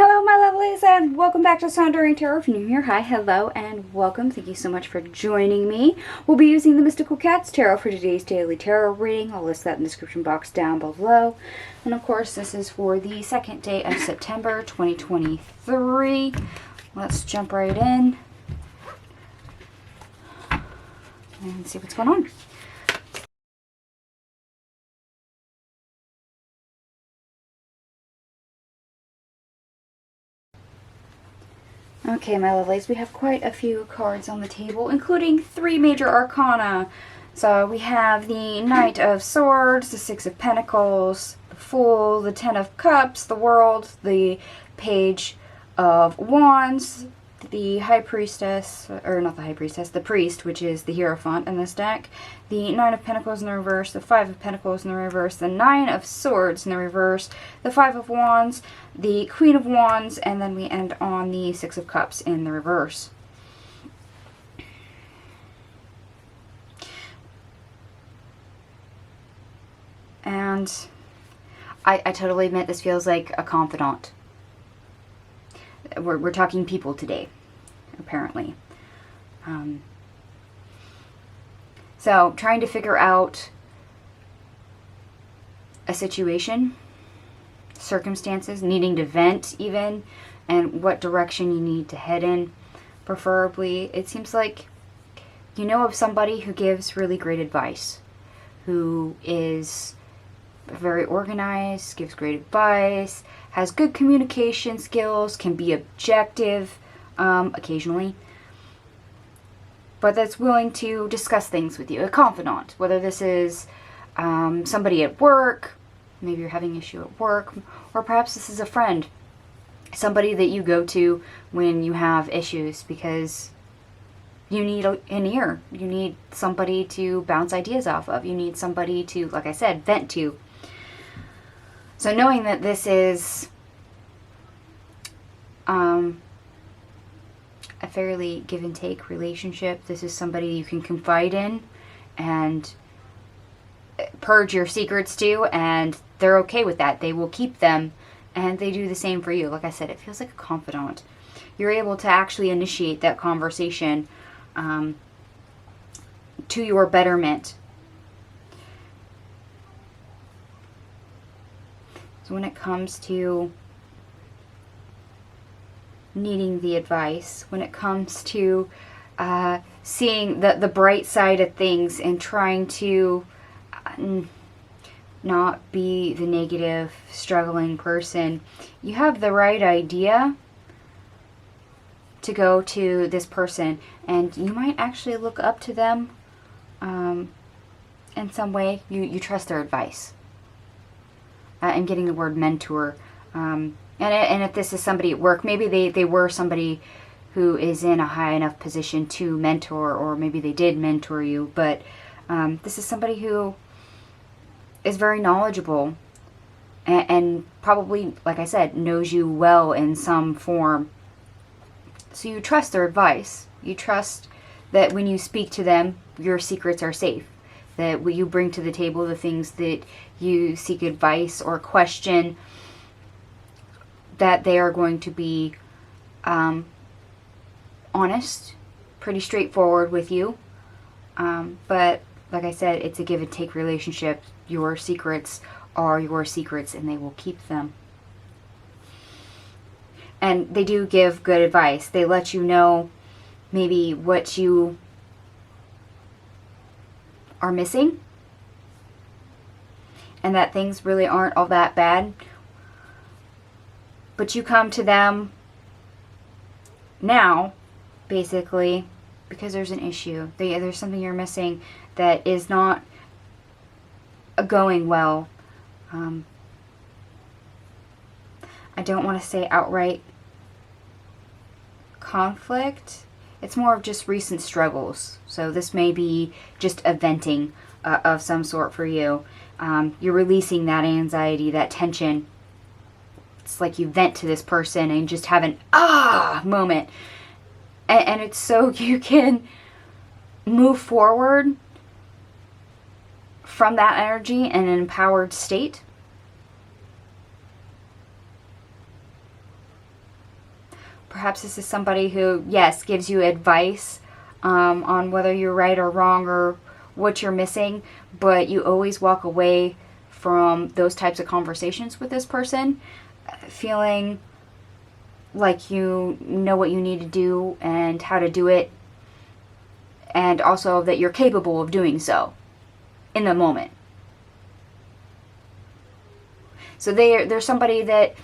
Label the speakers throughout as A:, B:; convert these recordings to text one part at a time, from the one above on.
A: Hello my lovelies and welcome back to Sundering Tarot. If you're new here, hi, hello, and welcome. Thank you so much for joining me. We'll be using the Mystical Cats Tarot for today's daily tarot reading. I'll list that in the description box down below. And of course, this is for the second day of September 2023. Let's jump right in and see what's going on. Okay, my lovelies, we have quite a few cards on the table, including 3 major arcana. So we have the Knight of Swords, the Six of Pentacles, the Fool, the Ten of Cups, the World, the Page of Wands, the High Priestess, or not the High Priestess, the Priest, which is the Hierophant in this deck, the Nine of Pentacles in the reverse, the Five of Pentacles in the reverse, the Nine of Swords in the reverse, the Five of Wands, the Queen of Wands, and then we end on the Six of Cups in the reverse. And I totally admit this feels like a confidant. We're talking people today, apparently. So, trying to figure out a situation, circumstances, needing to vent even, and what direction you need to head in, preferably. It seems like you know of somebody who gives really great advice, who is very organized, gives great advice, has good communication skills, can be objective occasionally, but that's willing to discuss things with you. A confidant, whether this is somebody at work, maybe you're having an issue at work, or perhaps this is a friend, somebody that you go to when you have issues because you need an ear. You need somebody to bounce ideas off of. You need somebody to, like I said, vent to. So knowing that this is a fairly give and take relationship, this is somebody you can confide in and purge your secrets to, and they're okay with that. They will keep them, and they do the same for you. Like I said, it feels like a confidant. You're able to actually initiate that conversation to your betterment. So when it comes to needing the advice, when it comes to seeing the bright side of things and trying to not be the negative, struggling person, you have the right idea to go to this person, and you might actually look up to them in some way. You trust their advice. I'm getting the word mentor. And if this is somebody at work, maybe they were somebody who is in a high enough position to mentor, or maybe they did mentor you, but this is somebody who is very knowledgeable and probably, like I said, knows you well in some form. So you trust their advice. You trust that when you speak to them, your secrets are safe. That what you bring to the table, the things that you seek advice or question, that they are going to be honest, pretty straightforward with you. But like I said, it's a give and take relationship. Your secrets are your secrets, and they will keep them. And they do give good advice. They let you know maybe what you are missing, and that things really aren't all that bad. But you come to them now, basically, because there's an issue. There's something you're missing that is not going well. I don't want to say outright conflict. It's more of just recent struggles. So this may be just a venting of some sort for you. You're releasing that anxiety, that tension. It's like you vent to this person and just have an moment. And it's so you can move forward from that energy in an empowered state. perhaps this is somebody who, yes, gives you advice on whether you're right or wrong or what you're missing, but you always walk away from those types of conversations with this person feeling like you know what you need to do and how to do it, and also that you're capable of doing so in the moment. So they're somebody that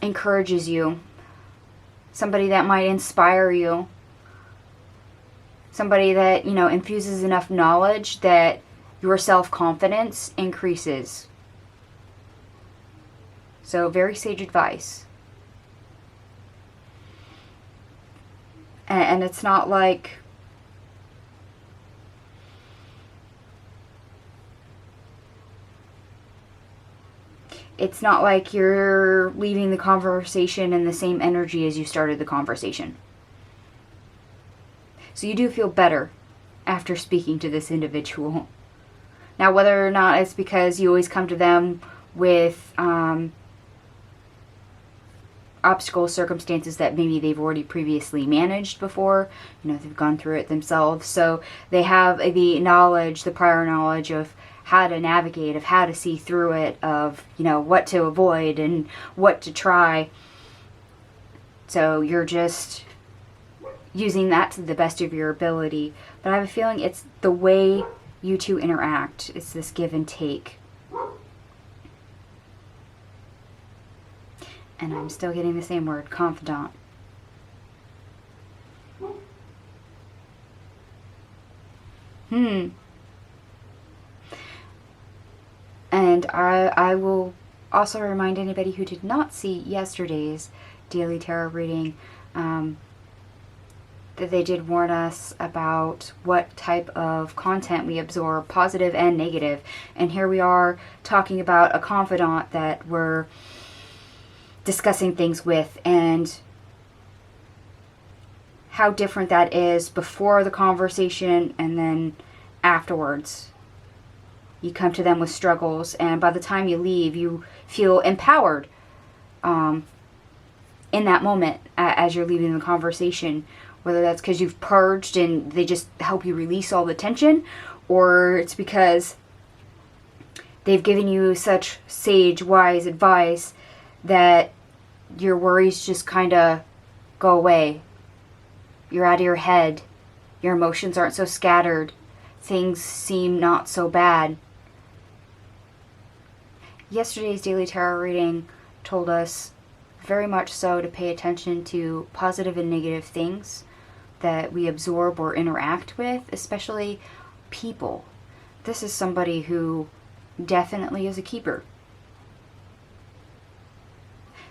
A: encourages you, somebody that might inspire you, somebody that, infuses enough knowledge that your self-confidence increases. So very sage advice. And it's not like you're leaving the conversation in the same energy as you started the conversation. So you do feel better after speaking to this individual. Now, whether or not it's because you always come to them with obstacle circumstances that maybe they've already previously managed before, they've gone through it themselves, so they have the prior knowledge of how to navigate, of how to see through it, of what to avoid and what to try. So you're just using that to the best of your ability. But I have a feeling it's the way you two interact. It's this give and take. And I'm still getting the same word, confidant. And I will also remind anybody who did not see yesterday's daily tarot reading that they did warn us about what type of content we absorb, positive and negative. And here we are talking about a confidant that we're discussing things with, and how different that is before the conversation and then afterwards. You come to them with struggles, and by the time you leave, you feel empowered in that moment as you're leaving the conversation. Whether that's because you've purged and they just help you release all the tension, or it's because they've given you such sage, wise advice that your worries just kind of go away. You're out of your head. Your emotions aren't so scattered. Things seem not so bad. Yesterday's daily tarot reading told us very much so to pay attention to positive and negative things that we absorb or interact with, especially people. This is somebody who definitely is a keeper.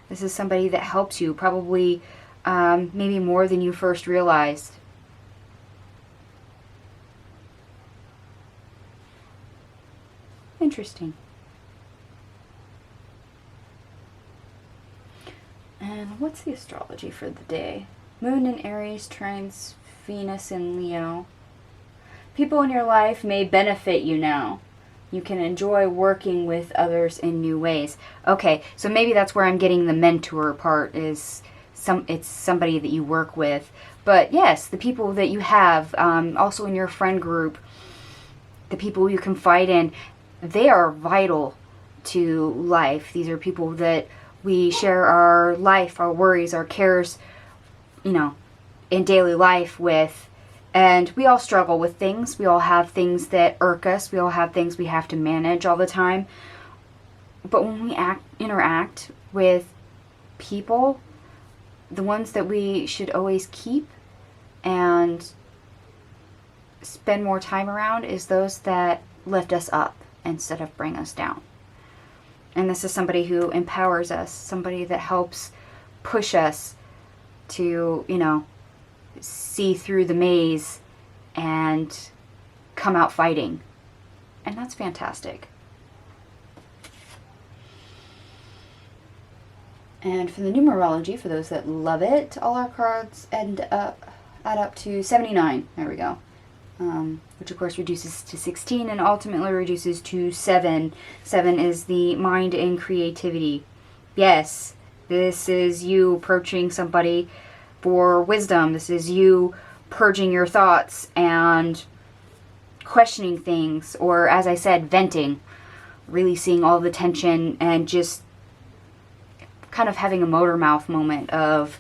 A: This is somebody that helps you, probably maybe more than you first realized. Interesting. And what's the astrology for the day? Moon in Aries trines Venus in Leo. People in your life may benefit you now. You can enjoy working with others in new ways. Okay, so maybe that's where I'm getting the mentor part, is it's somebody that you work with. But yes, the people that you have, also in your friend group, the people you confide in, they are vital to life. These are people that we share our life, our worries, our cares, in daily life with. And we all struggle with things. We all have things that irk us. We all have things we have to manage all the time. But when we interact with people, the ones that we should always keep and spend more time around is those that lift us up instead of bring us down. And this is somebody who empowers us, somebody that helps push us to, see through the maze and come out fighting. And that's fantastic. And for the numerology, for those that love it, all our cards add up to 79. There we go. Which of course reduces to 16 and ultimately reduces to 7. 7 is the mind and creativity. Yes, This is you approaching somebody for wisdom. This is you purging your thoughts and questioning things, or as I said, venting, releasing all the tension and just kind of having a motor mouth moment of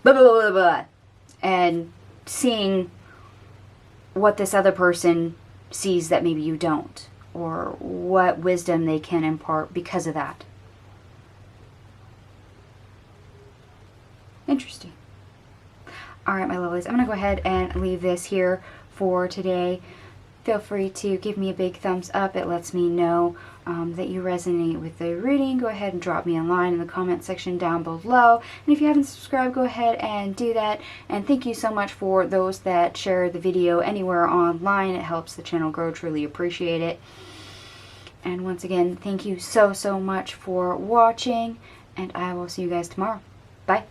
A: blah, blah, blah, blah, and seeing what this other person sees that maybe you don't, or what wisdom they can impart because of that. Interesting. Alright, my lovelies, I'm going to go ahead and leave this here for today. Feel free to give me a big thumbs up. It lets me know that you resonate with the reading. Go ahead and drop me a line in the comment section down below. And if you haven't subscribed, go ahead and do that. And thank you so much for those that share the video anywhere online. It helps the channel grow. Truly appreciate it. And once again, thank you so much for watching. And I will see you guys tomorrow. Bye.